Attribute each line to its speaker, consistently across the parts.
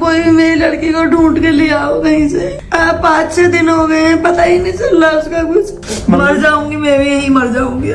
Speaker 1: कोई भी मेरी लड़की को ढूंढ के ले आओ कहीं से। 5-6 दिन हो गए हैं, पता ही नहीं चल रहा उसका कुछ। मर जाऊंगी मैं भी, यही मर जाऊंगी।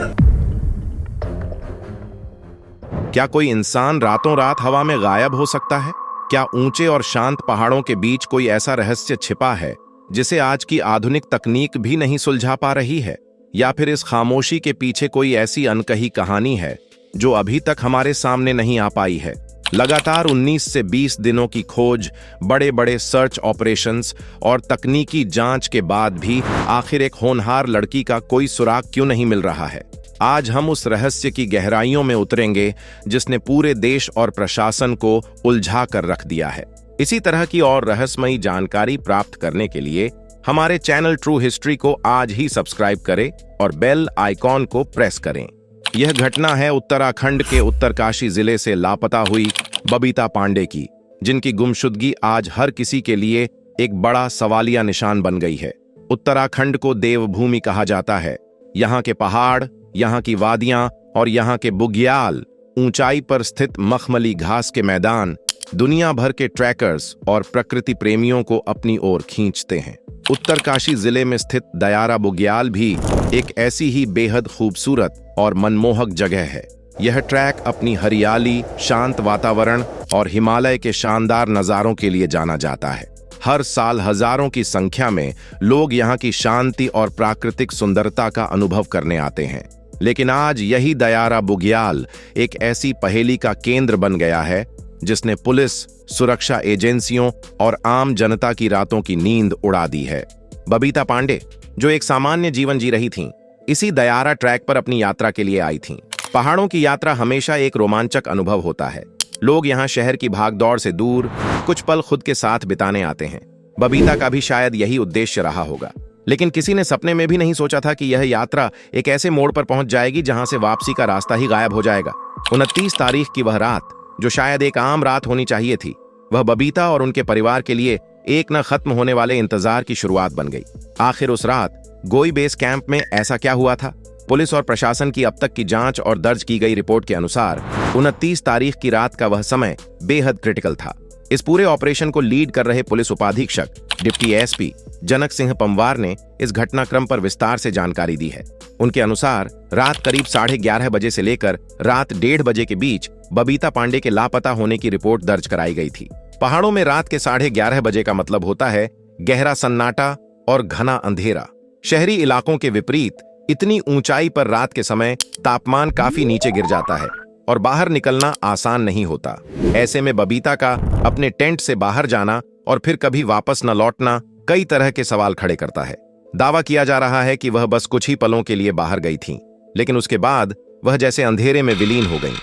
Speaker 2: क्या कोई इंसान रातों रात हवा में गायब हो सकता है? क्या ऊंचे और शांत पहाड़ों के बीच कोई ऐसा रहस्य छिपा है जिसे आज की आधुनिक तकनीक भी नहीं सुलझा पा रही है? या फिर इस खामोशी के पीछे कोई ऐसी अनकही कहानी है जो अभी तक हमारे सामने नहीं आ पाई है? लगातार 19 से 20 दिनों की खोज, बड़े बड़े सर्च ऑपरेशंस और तकनीकी जांच के बाद भी आखिर एक होनहार लड़की का कोई सुराग क्यों नहीं मिल रहा है? आज हम उस रहस्य की गहराइयों में उतरेंगे जिसने पूरे देश और प्रशासन को उलझा कर रख दिया है। इसी तरह की और रहस्यमयी जानकारी प्राप्त करने के लिए हमारे चैनल ट्रू हिस्ट्री को आज ही सब्सक्राइब करें और बेल आइकॉन को प्रेस करें। यह घटना है उत्तराखंड के उत्तरकाशी जिले से लापता हुई बबीता पांडे की, जिनकी गुमशुदगी आज हर किसी के लिए एक बड़ा सवालिया निशान बन गई है। उत्तराखंड को देवभूमि कहा जाता है। यहाँ के पहाड़, यहाँ की वादियां और यहाँ के बुग्याल, ऊंचाई पर स्थित मखमली घास के मैदान दुनिया भर के ट्रैकर्स और प्रकृति प्रेमियों को अपनी ओर खींचते हैं। उत्तरकाशी जिले में स्थित दयारा बुग्याल भी एक ऐसी ही बेहद खूबसूरत और मनमोहक जगह है। यह ट्रैक अपनी हरियाली, शांत वातावरण और हिमालय के शानदार नज़ारों के लिए जाना जाता है। हर साल हजारों की संख्या में लोग यहाँ की शांति और प्राकृतिक सुंदरता का अनुभव करने आते हैं। लेकिन आज यही दयारा बुग्याल एक ऐसी पहेली का केंद्र बन गया है जिसने पुलिस, सुरक्षा एजेंसियों और आम जनता की रातों की नींद उड़ा दी है। बबीता पांडे, जो एक सामान्य जीवन जी रही थीं, इसी दयारा ट्रैक पर अपनी यात्रा के लिए आई थीं। पहाड़ों की यात्रा हमेशा एक रोमांचक अनुभव होता है। लोग यहाँ शहर की भागदौड़ से दूर कुछ पल खुद के साथ बिताने आते हैं। बबीता का भी शायद यही उद्देश्य रहा होगा, लेकिन किसी ने सपने में भी नहीं सोचा था कि यह यात्रा एक ऐसे मोड़ पर पहुंच जाएगी जहां से वापसी का रास्ता ही गायब हो जाएगा। 29 तारीख की वह रात, जो शायद एक आम रात होनी चाहिए थी, वह बबीता और उनके परिवार के लिए एक न खत्म होने वाले इंतजार की शुरुआत बन गई। आखिर उस रात गोई बेस कैंप में ऐसा क्या हुआ था? पुलिस और प्रशासन की अब तक की जांच और दर्ज की गई रिपोर्ट के अनुसार 29 तारीख की रात का वह समय बेहद क्रिटिकल था। इस पूरे ऑपरेशन को लीड कर रहे पुलिस उपाधीक्षक डिप्टी एसपी जनक सिंह पंवार ने इस घटनाक्रम पर विस्तार से जानकारी दी है। उनके अनुसार रात करीब 11:30 बजे से लेकर रात 1:30 बजे के बीच बबीता पांडे के लापता होने की रिपोर्ट दर्ज कराई गई थी। पहाड़ों में रात के 11:30 बजे का मतलब होता है गहरा सन्नाटा और घना अंधेरा। शहरी इलाकों के विपरीत इतनी ऊंचाई पर रात के समय तापमान काफी नीचे गिर जाता है और बाहर निकलना आसान नहीं होता। ऐसे में बबीता का अपने टेंट से बाहर जाना और फिर कभी वापस न लौटना कई तरह के सवाल खड़े करता है। दावा किया जा रहा है कि वह बस कुछ ही पलों के लिए बाहर गई थीं, लेकिन उसके बाद वह जैसे अंधेरे में विलीन हो गईं।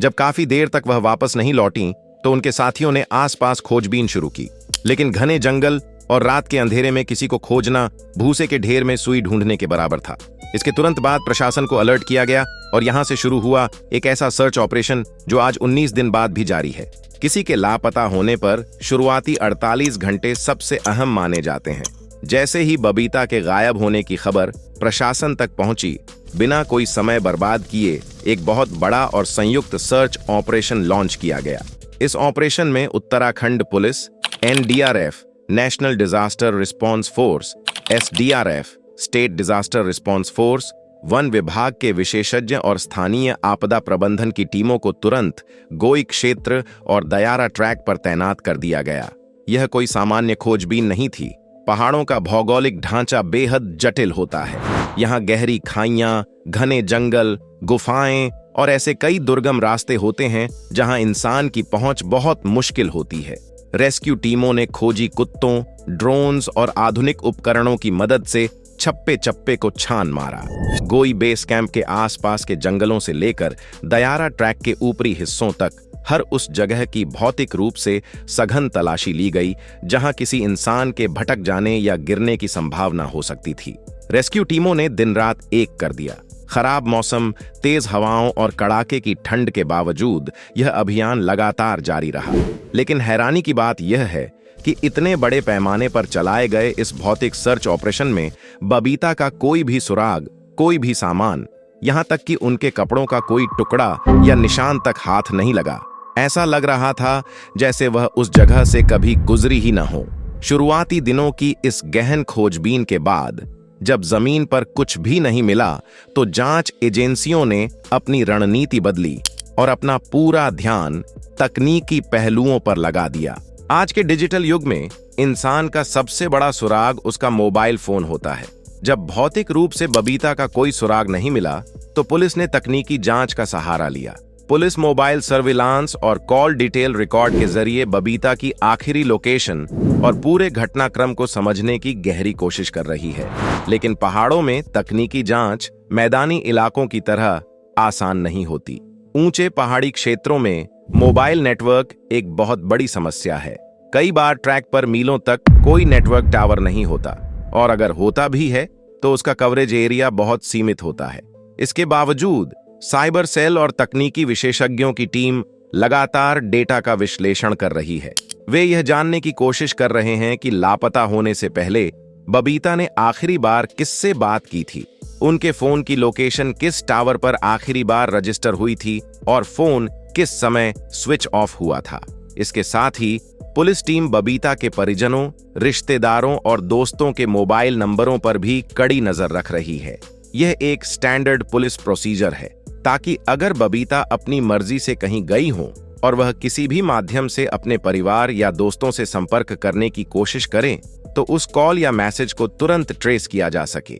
Speaker 2: जब काफी देर तक वह वापस नहीं लौटी तो उनके साथियों ने आसपास खोजबीन शुरू की, लेकिन घने जंगल और रात के अंधेरे में किसी को खोजना भूसे के ढेर में सुई ढूंढने के बराबर था। इसके तुरंत बाद प्रशासन को अलर्ट किया गया और यहां से शुरू हुआ एक ऐसा सर्च ऑपरेशन जो आज 19 दिन बाद भी जारी है। किसी के लापता होने पर शुरुआती 48 घंटे सबसे अहम माने जाते हैं। जैसे ही बबीता के गायब होने की खबर प्रशासन तक पहुंची, बिना कोई समय बर्बाद किए एक बहुत बड़ा और संयुक्त सर्च ऑपरेशन लॉन्च किया गया। इस ऑपरेशन में Uttarakhand police, NDRF, national disaster response force, SDRF, state disaster response force, one विभाग के विशेषज्ञ और स्थानीय आपदा प्रबंधन की टीमों को तुरंत गोई क्षेत्र और दयारा ट्रैक पर तैनात कर दिया गया। यह कोई सामान्य खोजबीन नहीं थी। पहाड़ों का भौगोलिक ढांचा बेहद जटिल होता है। यहाँ गहरी खाइयां, घने जंगल, गुफाएं और ऐसे कई दुर्गम रास्ते होते हैं जहां इंसान की पहुंच बहुत मुश्किल होती है। रेस्क्यू टीमों ने खोजी कुत्तों, ड्रोन्स और आधुनिक उपकरणों की मदद से छप्पे चप्पे को छान मारा। गोई बेस कैंप के आसपास के जंगलों से लेकर दयारा ट्रैक के ऊपरी हिस्सों तक हर उस जगह की भौतिक रूप से सघन तलाशी ली गई जहां किसी इंसान के भटक जाने या गिरने की संभावना हो सकती थी। रेस्क्यू टीमों ने दिन रात एक कर दिया। खराब मौसम, तेज हवाओं और कड़ाके की ठंड के बावजूद यह अभियान लगातार जारी रहा। लेकिन हैरानी की बात यह है कि इतने बड़े पैमाने पर चलाए गए इस भौतिक सर्च ऑपरेशन में बबीता का कोई भी सुराग, कोई भी सामान, यहां तक कि उनके कपड़ों का कोई टुकड़ा या निशान तक हाथ नहीं लगा। ऐसा लग रहा था जैसे वह उस जगह से कभी गुजरी ही न हो। शुरुआती दिनों की इस गहन खोजबीन के बाद जब जमीन पर कुछ भी नहीं मिला तो जांच एजेंसियों ने अपनी रणनीति बदली और अपना पूरा ध्यान तकनीकी पहलुओं पर लगा दिया। आज के डिजिटल युग में इंसान का सबसे बड़ा सुराग उसका मोबाइल फोन होता है। जब भौतिक रूप से बबीता का कोई सुराग नहीं मिला तो पुलिस ने तकनीकी जांच का सहारा लिया। पुलिस मोबाइल सर्विलांस और कॉल डिटेल रिकॉर्ड के जरिए बबीता की आखिरी लोकेशन और पूरे घटनाक्रम को समझने की गहरी कोशिश कर रही है। लेकिन पहाड़ों में तकनीकी जांच मैदानी इलाकों की तरह आसान नहीं होती। ऊंचे पहाड़ी क्षेत्रों में मोबाइल नेटवर्क एक बहुत बड़ी समस्या है। कई बार ट्रैक पर मीलों तक कोई नेटवर्क टावर नहीं होता और अगर होता भी है तो उसका कवरेज एरिया बहुत सीमित होता है। इसके बावजूद साइबर सेल और तकनीकी विशेषज्ञों की टीम लगातार डेटा का विश्लेषण कर रही है। वे यह जानने की कोशिश कर रहे हैं कि लापता होने से पहले बबीता ने आखिरी बार किससे बात की थी, उनके फोन की लोकेशन किस टावर पर आखिरी बार रजिस्टर हुई थी और फोन किस समय स्विच ऑफ हुआ था। इसके साथ ही पुलिस टीम बबीता के परिजनों, रिश्तेदारों और दोस्तों के मोबाइल नंबरों पर भी कड़ी नजर रख रही है। यह एक स्टैंडर्ड पुलिस प्रोसीजर है ताकि अगर बबीता अपनी मर्जी से कहीं गई हो और वह किसी भी माध्यम से अपने परिवार या दोस्तों से संपर्क करने की कोशिश करें तो उस कॉल या मैसेज को तुरंत ट्रेस किया जा सके।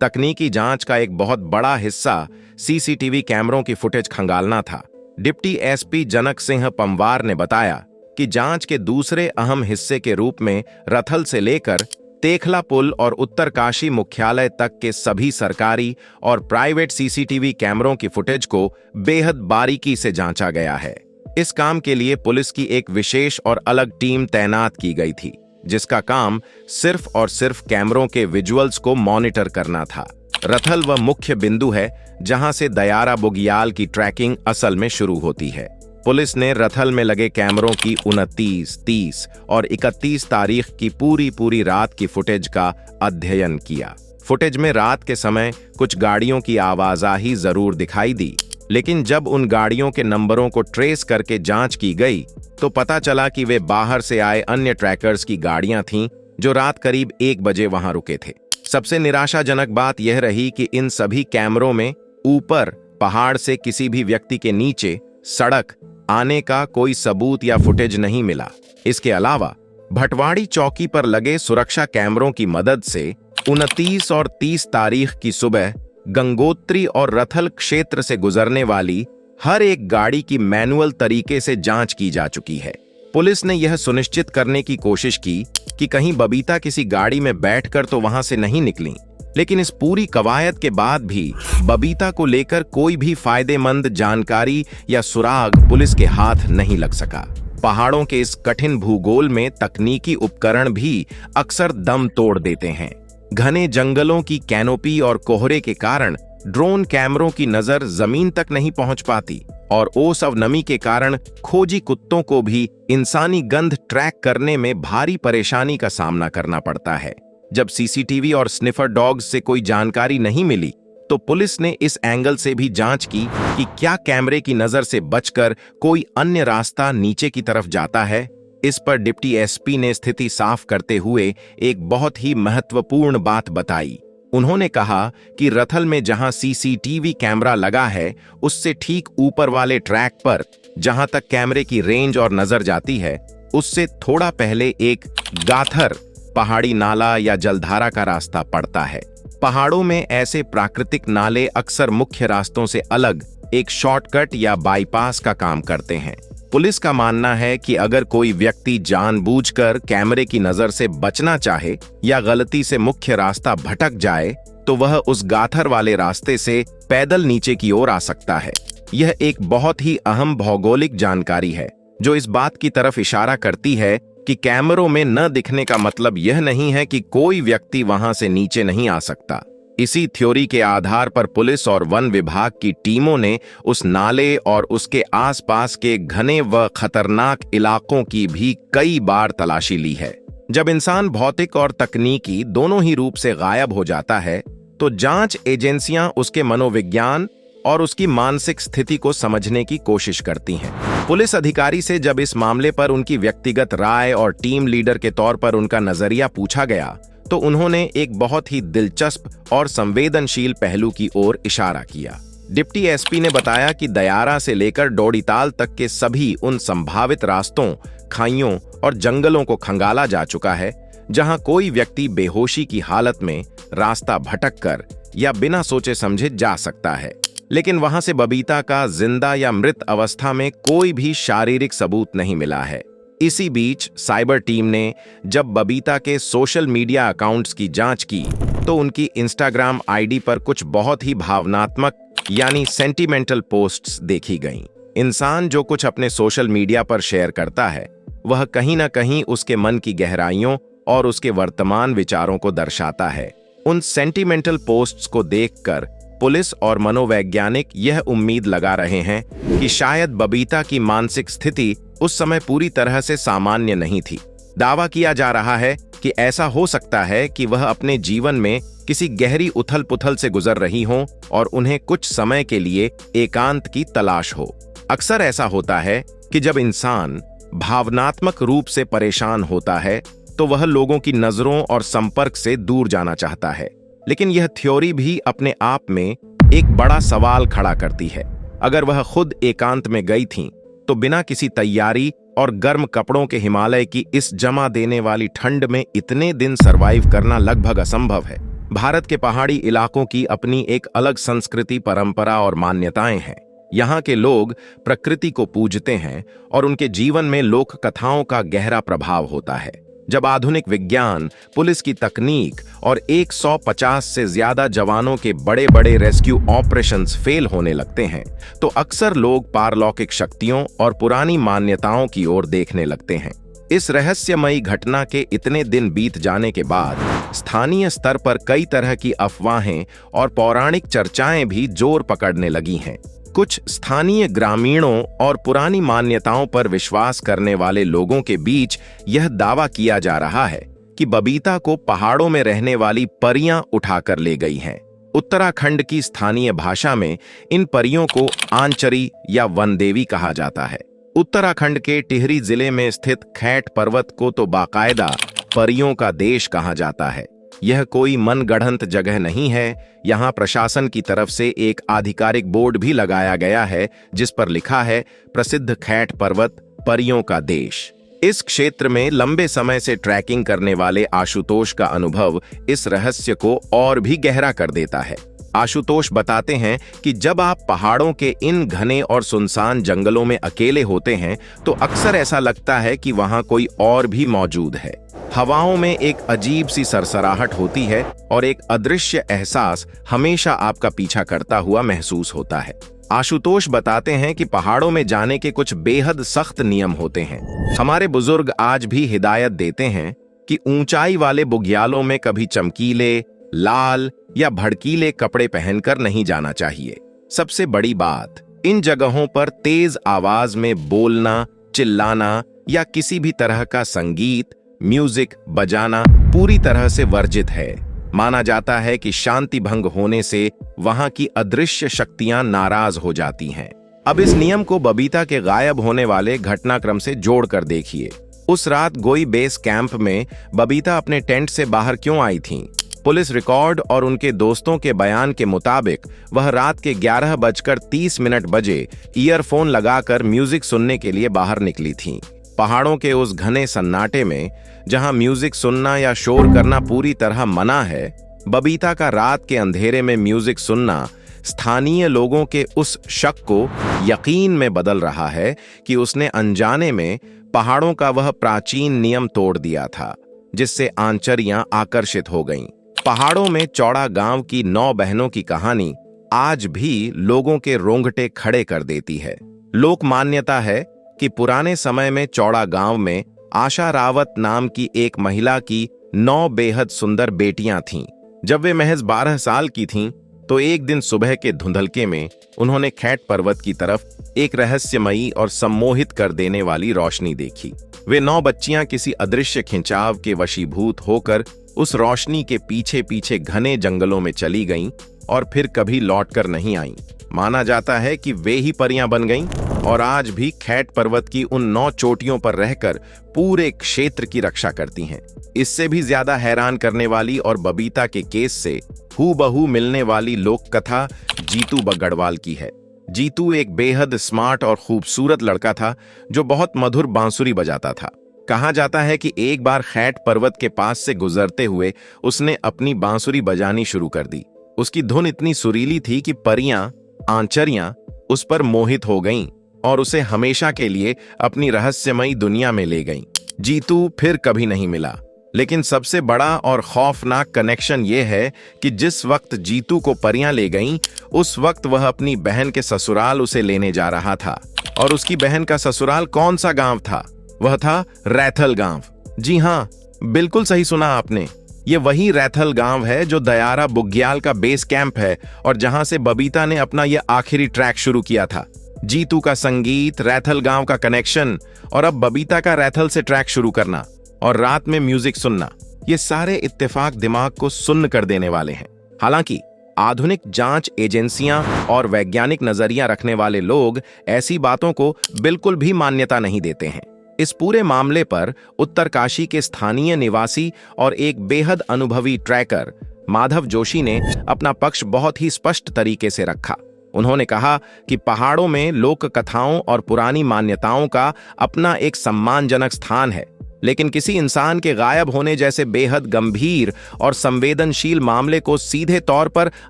Speaker 2: तकनीकी जांच का एक बहुत बड़ा हिस्सा सीसीटीवी कैमरों की फुटेज खंगालना था। डिप्टी एसपी जनक सिंह पंवार ने बताया कि जांच के दूसरे अहम हिस्से के रूप में रथल से लेकर तेखला पुल और उत्तरकाशी मुख्यालय तक के सभी सरकारी और प्राइवेट सीसीटीवी कैमरों की फुटेज को बेहद बारीकी से जांचा गया है। इस काम के लिए पुलिस की एक विशेष और अलग टीम तैनात की गई थी जिसका काम सिर्फ और सिर्फ कैमरों के विजुअल्स को मॉनिटर करना था। रथल वह मुख्य बिंदु है जहां से दयारा बुगियाल की ट्रैकिंग असल में शुरू होती है। पुलिस ने रथल में लगे कैमरों की 29, 30 और 31 तारीख की पूरी रात की फुटेज का अध्ययन किया। फुटेज में रात के समय कुछ गाड़ियों की आवाजाही जरूर दिखाई दी, लेकिन जब उन गाड़ियों के नंबरों को ट्रेस करके जांच की गई तो पता चला कि वे बाहर से आए अन्य ट्रैकर्स की गाड़ियां थीं जो रात करीब 1 बजे वहां रुके थे। सबसे निराशाजनक बात यह रही कि इन सभी कैमरों में ऊपर पहाड़ से किसी भी व्यक्ति के नीचे सड़क आने का कोई सबूत या फुटेज नहीं मिला। इसके अलावा भटवाड़ी चौकी पर लगे सुरक्षा कैमरों की मदद से 29 और 30 तारीख की सुबह गंगोत्री और रथल क्षेत्र से गुजरने वाली हर एक गाड़ी की मैनुअल तरीके से जांच की जा चुकी है। पुलिस ने यह सुनिश्चित करने की कोशिश की कि कहीं बबीता किसी गाड़ी में बैठकर तो वहां से नहीं निकली, लेकिन इस पूरी कवायद के बाद भी बबीता को लेकर कोई भी फायदेमंद जानकारी या सुराग पुलिस के हाथ नहीं लग सका। पहाड़ों के इस कठिन भूगोल में तकनीकी उपकरण भी अक्सर दम तोड़ देते हैं। घने जंगलों की कैनोपी और कोहरे के कारण ड्रोन कैमरों की नजर जमीन तक नहीं पहुंच पाती और ओस और नमी के कारण खोजी कुत्तों को भी इंसानी गंध ट्रैक करने में भारी परेशानी का सामना करना पड़ता है। जब सीसीटीवी और स्निफर डॉग्स से कोई जानकारी नहीं मिली तो पुलिस ने इस एंगल से भी जांच की कि क्या कैमरे की नजर से बचकर कोई अन्य रास्ता नीचे की तरफ जाता है। इस पर डिप्टी एसपी ने स्थिति साफ करते हुए एक बहुत ही महत्वपूर्ण बात बताई। उन्होंने कहा कि रथल में जहां सीसीटीवी कैमरा लगा है उससे ठीक ऊपर वाले ट्रैक पर जहां तक कैमरे की रेंज और नजर जाती है उससे थोड़ा पहले एक गाथर पहाड़ी नाला या जलधारा का रास्ता पड़ता है। पहाड़ों में ऐसे प्राकृतिक नाले अक्सर मुख्य रास्तों से अलग एक शॉर्टकट या बाईपास का काम करते हैं। पुलिस का मानना है कि अगर कोई व्यक्ति जानबूझकर कैमरे की नजर से बचना चाहे या गलती से मुख्य रास्ता भटक जाए तो वह उस गाथर वाले रास्ते से पैदल नीचे की ओर आ सकता है। यह एक बहुत ही अहम भौगोलिक जानकारी है जो इस बात की तरफ इशारा करती है कि कैमरों में न दिखने का मतलब यह नहीं है कि कोई व्यक्ति वहां से नीचे नहीं आ सकता। इसी थ्योरी के आधार पर पुलिस और वन विभाग की टीमों ने उस नाले और उसके आसपास के घने व खतरनाक इलाकों की भी कई बार तलाशी ली है। जब इंसान भौतिक और तकनीकी दोनों ही रूप से गायब हो जाता है तो जांच एजेंसियां उसके मनोविज्ञान, और उसकी मानसिक स्थिति को समझने की कोशिश करती हैं। पुलिस अधिकारी से जब इस मामले पर उनकी व्यक्तिगत राय और टीम लीडर के तौर पर उनका नजरिया पूछा गया तो उन्होंने एक बहुत ही दिलचस्प और संवेदनशील पहलू की ओर इशारा किया। डिप्टी एसपी ने बताया कि दयारा से लेकर डोडीताल तक के सभी उन संभावित रास्तों, खाइयों और जंगलों को खंगाला जा चुका है जहां कोई व्यक्ति बेहोशी की हालत में रास्ता भटककर या बिना सोचे समझे जा सकता है, लेकिन वहां से बबीता का जिंदा या मृत अवस्था में कोई भी शारीरिक सबूत नहीं मिला है। इसी बीच साइबर टीम ने जब बबीता के सोशल मीडिया अकाउंट्स की जांच की तो उनकी इंस्टाग्राम आईडी पर कुछ बहुत ही भावनात्मक यानी सेंटिमेंटल पोस्ट्स देखी गईं। इंसान जो कुछ अपने सोशल मीडिया पर शेयर करता है वह कहीं ना कहीं उसके मन की गहराइयों और उसके वर्तमान विचारों को दर्शाता है। उन सेंटिमेंटल पोस्ट्स को देखकर पुलिस और मनोवैज्ञानिक यह उम्मीद लगा रहे हैं कि शायद बबीता की मानसिक स्थिति उस समय पूरी तरह से सामान्य नहीं थी। दावा किया जा रहा है कि ऐसा हो सकता है कि वह अपने जीवन में किसी गहरी उथल-पुथल से गुजर रही हों और उन्हें कुछ समय के लिए एकांत की तलाश हो। अक्सर ऐसा होता है कि जब इंसान भावनात्मक रूप से परेशान होता है तो वह लोगों की नजरों और संपर्क से दूर जाना चाहता है, लेकिन यह थ्योरी भी अपने आप में एक बड़ा सवाल खड़ा करती है। अगर वह खुद एकांत में गई थीं, तो बिना किसी तैयारी और गर्म कपड़ों के हिमालय की इस जमा देने वाली ठंड में इतने दिन सरवाइव करना लगभग असंभव है। भारत के पहाड़ी इलाकों की अपनी एक अलग संस्कृति, परंपरा और मान्यताएं हैं। यहाँ के लोग प्रकृति को पूजते हैं और उनके जीवन में लोक कथाओं का गहरा प्रभाव होता है। जब आधुनिक विज्ञान, पुलिस की तकनीक और 150 से ज्यादा जवानों के बड़े बड़े रेस्क्यू ऑपरेशंस फेल होने लगते हैं तो अक्सर लोग पारलौकिक शक्तियों और पुरानी मान्यताओं की ओर देखने लगते हैं। इस रहस्यमयी घटना के इतने दिन बीत जाने के बाद स्थानीय स्तर पर कई तरह की अफवाहें और पौराणिक चर्चाएं भी जोर पकड़ने लगी हैं। कुछ स्थानीय ग्रामीणों और पुरानी मान्यताओं पर विश्वास करने वाले लोगों के बीच यह दावा किया जा रहा है कि बबीता को पहाड़ों में रहने वाली परियां उठाकर ले गई हैं। उत्तराखंड की स्थानीय भाषा में इन परियों को आंचरी या वनदेवी कहा जाता है। उत्तराखंड के टिहरी जिले में स्थित खैट पर्वत को तो बाकायदा परियों का देश कहा जाता है। यह कोई मनगढ़ंत जगह नहीं है। यहाँ प्रशासन की तरफ से एक आधिकारिक बोर्ड भी लगाया गया है जिस पर लिखा है प्रसिद्ध खैट पर्वत परियों का देश। इस क्षेत्र में लंबे समय से ट्रैकिंग करने वाले आशुतोष का अनुभव इस रहस्य को और भी गहरा कर देता है। आशुतोष बताते हैं कि जब आप पहाड़ों के इन घने और सुनसान जंगलों में अकेले होते हैं तो अक्सर ऐसा लगता है कि वहां कोई और भी मौजूद है। हवाओं में एक अजीब सी सरसराहट होती है और एक अदृश्य एहसास हमेशा आपका पीछा करता हुआ महसूस होता है। आशुतोष बताते हैं कि पहाड़ों में जाने के कुछ बेहद सख्त नियम होते हैं। हमारे बुजुर्ग आज भी हिदायत देते हैं कि ऊंचाई वाले बुग्यालों में कभी चमकीले, लाल या भड़कीले कपड़े पहनकर नहीं जाना चाहिए। सबसे बड़ी बात, इन जगहों पर तेज आवाज में बोलना, चिल्लाना या किसी भी तरह का संगीत, म्यूजिक बजाना पूरी तरह से वर्जित है। माना जाता है कि शांति भंग होने से वहां की अदृश्य शक्तियां नाराज हो जाती हैं। अब इस नियम को बबीता के गायब होने वाले घटनाक्रम से जोड़कर देखिए। उस रात गोई बेस कैंप में बबीता अपने टेंट से बाहर क्यों आई थीं? पुलिस रिकॉर्ड और उनके दोस्तों के बयान के मुताबिक वह रात के 11:30 बजे ईयरफोन लगाकर म्यूजिक सुनने के लिए बाहर निकली थीं। पहाड़ों के उस घने सन्नाटे में जहां म्यूजिक सुनना या शोर करना पूरी तरह मना है, बबीता का रात के अंधेरे में म्यूजिक सुनना स्थानीय लोगों के उस शक को यकीन में बदल रहा है कि उसने अनजाने में पहाड़ों का वह प्राचीन नियम तोड़ दिया था जिससे आंचरियां आकर्षित हो गईं। पहाड़ों में चौड़ा गांव की 9 बहनों की कहानी आज भी लोगों के रोंगटे खड़े कर देती है। लोक मान्यता है कि पुराने समय में चौड़ा गांव में आशा रावत नाम की एक महिला की 9 बेहद सुंदर बेटियां थीं। जब वे महज 12 साल की थीं तो एक दिन सुबह के धुंधलके में उन्होंने खैट पर्वत की तरफ एक रहस्यमयी और सम्मोहित कर देने वाली रोशनी देखी। वे 9 बच्चियां किसी अदृश्य खिंचाव के वशीभूत होकर उस रोशनी के पीछे पीछे घने जंगलों में चली गईं और फिर कभी लौटकर नहीं आईं। माना जाता है कि वे ही परियां बन गईं और आज भी खैट पर्वत की उन 9 चोटियों पर रहकर पूरे क्षेत्र की रक्षा करती हैं। इससे भी ज्यादा हैरान करने वाली और बबीता के केस से हूबहू मिलने वाली लोक कथा जीतू बगड़वाल की है। जीतू एक बेहद स्मार्ट और खूबसूरत लड़का था जो बहुत मधुर बांसुरी बजाता था। कहा जाता है कि एक बार खैट पर्वत के पास से गुजरते हुए उसने अपनी बांसुरी बजानी शुरू कर दी। उसकी धुन इतनी सुरीली थी कि परियां, आंचरियां उस पर मोहित हो गईं और उसे हमेशा के लिए अपनी रहस्यमयी दुनिया में ले गईं। जीतू फिर कभी नहीं मिला, लेकिन सबसे बड़ा और खौफनाक कनेक्शन यह है कि जिस वक्त जीतू को परियां ले गईं, उस वक्त वह अपनी बहन के ससुराल उसे लेने जा रहा था। और उसकी बहन का ससुराल कौन सा गांव था? वह था रैथल गांव। जी हां, बिल्कुल सही सुना आपने। ये वही रैथल गांव है जो दयारा बुग्याल का बेस कैंप है और जहां से बबीता ने अपना यह आखिरी ट्रैक शुरू किया था। जीतू का संगीत, रैथल गांव का कनेक्शन और अब बबीता का रैथल से ट्रैक शुरू करना और रात में म्यूजिक सुनना, ये सारे इत्तेफाक दिमाग को सुन्न कर देने वाले हैं। हालांकि आधुनिक जांच एजेंसियां और वैज्ञानिक नजरिया रखने वाले लोग ऐसी बातों को बिल्कुल भी मान्यता नहीं देते हैं। इस पूरे मामले पर उत्तरकाशी के स्थानीय निवासी और एक बेहद अनुभवी ट्रैकर माधव जोशी ने अपना पक्ष बहुत ही स्पष्ट तरीके से रखा। उन्होंने कहा कि पहाड़ों में लोक कथाओं और पुरानी मान्यताओं का अपना एक सम्मानजनक स्थान है, लेकिन किसी इंसान के गायब होने जैसे बेहद गंभीर और संवेदनशील मामले को सीधे तौर पर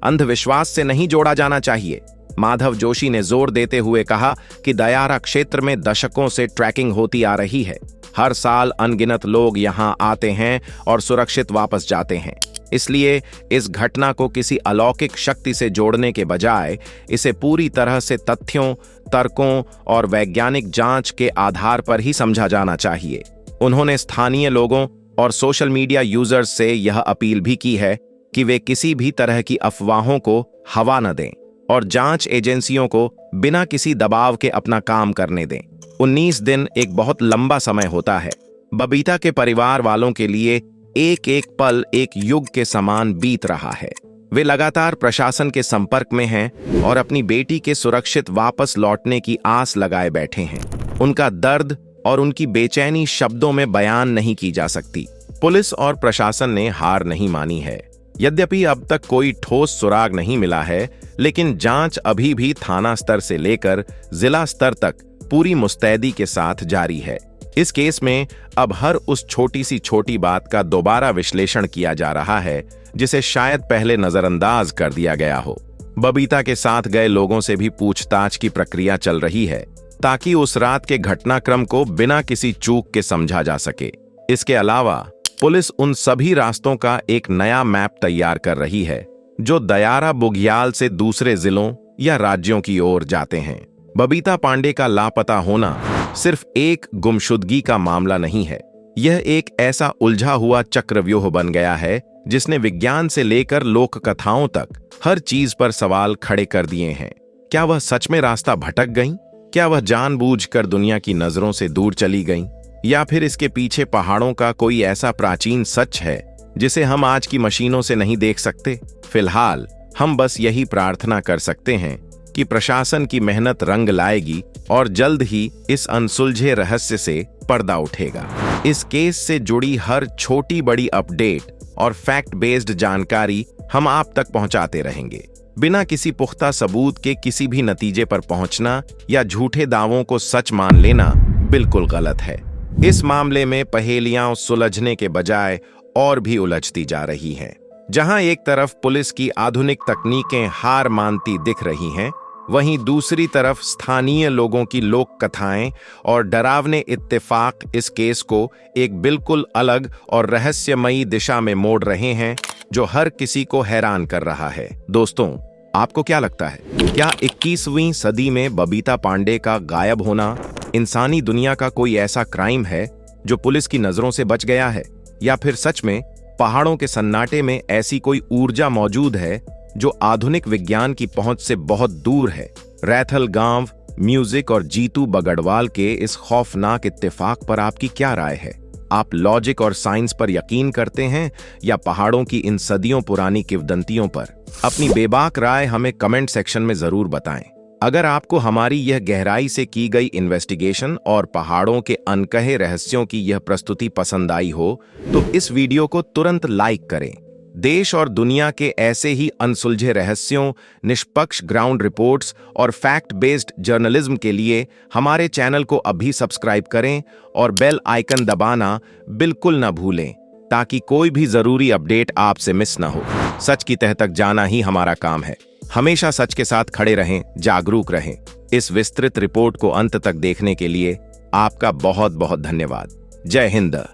Speaker 2: अंधविश्वास से नहीं जोड़ा जाना चाहिए। माधव जोशी ने जोर देते हुए कहा कि दयारा क्षेत्र में दशकों से ट्रैकिंग होती आ रही है। हर साल अनगिनत लोग यहां आते हैं और सुरक्षित वापस जाते हैं। इसलिए इस घटना को किसी अलौकिक शक्ति से जोड़ने के बजाय इसे पूरी तरह से तथ्यों, तर्कों और वैज्ञानिक जांच के आधार पर ही समझा जाना चाहिए। उन्होंने स्थानीय लोगों और सोशल मीडिया यूजर्स से यह अपील भी की है कि वे किसी भी तरह की अफवाहों को हवा न दें और जांच एजेंसियों को बिना किसी दबाव के अपना काम करने दें। 19 दिन एक बहुत लंबा समय होता है। बबीता के परिवार वालों के लिए एक एक पल एक युग के समान बीत रहा है। वे लगातार प्रशासन के संपर्क में हैं और अपनी बेटी के सुरक्षित वापस लौटने की आस लगाए बैठे हैं। उनका दर्द और उनकी बेचैनी शब्दों में बयान नहीं की जा सकती। पुलिस और प्रशासन ने हार नहीं मानी है। यद्यपि अब तक कोई ठोस सुराग नहीं मिला है, लेकिन जांच अभी भी थाना स्तर से लेकर जिला स्तर तक पूरी मुस्तैदी के साथ जारी है। इस केस में अब हर उस छोटी सी छोटी बात का दोबारा विश्लेषण किया जा रहा है जिसे शायद पहले नजरअंदाज कर दिया गया हो। बबीता के साथ गए लोगों से भी पूछताछ की प्रक्रिया चल रही है ताकि उस रात के घटनाक्रम को बिना किसी चूक के समझा जा सके। इसके अलावा पुलिस उन सभी रास्तों का एक नया मैप तैयार कर रही है जो दयारा बुग्याल से दूसरे जिलों या राज्यों की ओर जाते हैं। बबीता पांडे का लापता होना सिर्फ एक गुमशुदगी का मामला नहीं है, यह एक ऐसा उलझा हुआ चक्रव्यूह बन गया है जिसने विज्ञान से लेकर लोक कथाओं तक हर चीज पर सवाल खड़े कर दिए हैं। क्या वह सच में रास्ता भटक गईं? क्या वह जानबूझकर दुनिया की नजरों से दूर चली गईं? या फिर इसके पीछे पहाड़ों का कोई ऐसा प्राचीन सच है जिसे हम आज की मशीनों से नहीं देख सकते? फिलहाल हम बस यही प्रार्थना कर सकते हैं कि प्रशासन की मेहनत रंग लाएगी और जल्द ही इस अनसुलझे रहस्य से पर्दा उठेगा। इस केस से जुड़ी हर छोटी बड़ी अपडेट और फैक्ट बेस्ड जानकारी हम आप तक पहुंचाते रहेंगे। बिना किसी पुख्ता सबूत के किसी भी नतीजे पर पहुंचना या झूठे दावों को सच मान लेना बिल्कुल गलत है। इस मामले में पहेलियां सुलझने के बजाय और भी उलझती जा रही हैं। जहां एक तरफ पुलिस की आधुनिक तकनीकें हार मानती दिख रही हैं, वहीं दूसरी तरफ स्थानीय लोगों की लोक कथाएं और डरावने इत्तेफाक इस केस को एक बिल्कुल अलग और रहस्यमयी दिशा में मोड़ रहे हैं जो हर किसी को हैरान कर रहा है। दोस्तों, आपको क्या लगता है? क्या 21वीं सदी में बबीता पांडे का गायब होना इंसानी दुनिया का कोई ऐसा क्राइम है जो पुलिस की नजरों से बच गया है, या फिर सच में पहाड़ों के सन्नाटे में ऐसी कोई ऊर्जा मौजूद है जो आधुनिक विज्ञान की पहुंच से बहुत दूर है? रैथल गांव, म्यूजिक और जीतू बगड़वाल के इस खौफनाक इत्तेफाक पर आपकी क्या राय है? आप लॉजिक और साइंस पर यकीन करते हैं या पहाड़ों की इन सदियों पुरानी किंवदंतियों पर? अपनी बेबाक राय हमें कमेंट सेक्शन में जरूर बताएं। अगर आपको हमारी यह गहराई से की गई इन्वेस्टिगेशन और पहाड़ों के अनकहे रहस्यों की यह प्रस्तुति पसंद आई हो तो इस वीडियो को तुरंत लाइक करें। देश और दुनिया के ऐसे ही अनसुलझे रहस्यों, निष्पक्ष ग्राउंड रिपोर्ट्स और फैक्ट बेस्ड जर्नलिज्म के लिए हमारे चैनल को अभी सब्सक्राइब करें और बेल आइकन दबाना बिल्कुल न भूलें ताकि कोई भी जरूरी अपडेट आपसे मिस न हो। सच की तह तक जाना ही हमारा काम है। हमेशा सच के साथ खड़े रहें, जागरूक रहें। इस विस्तृत रिपोर्ट को अंत तक देखने के लिए आपका बहुत बहुत धन्यवाद। जय हिंद।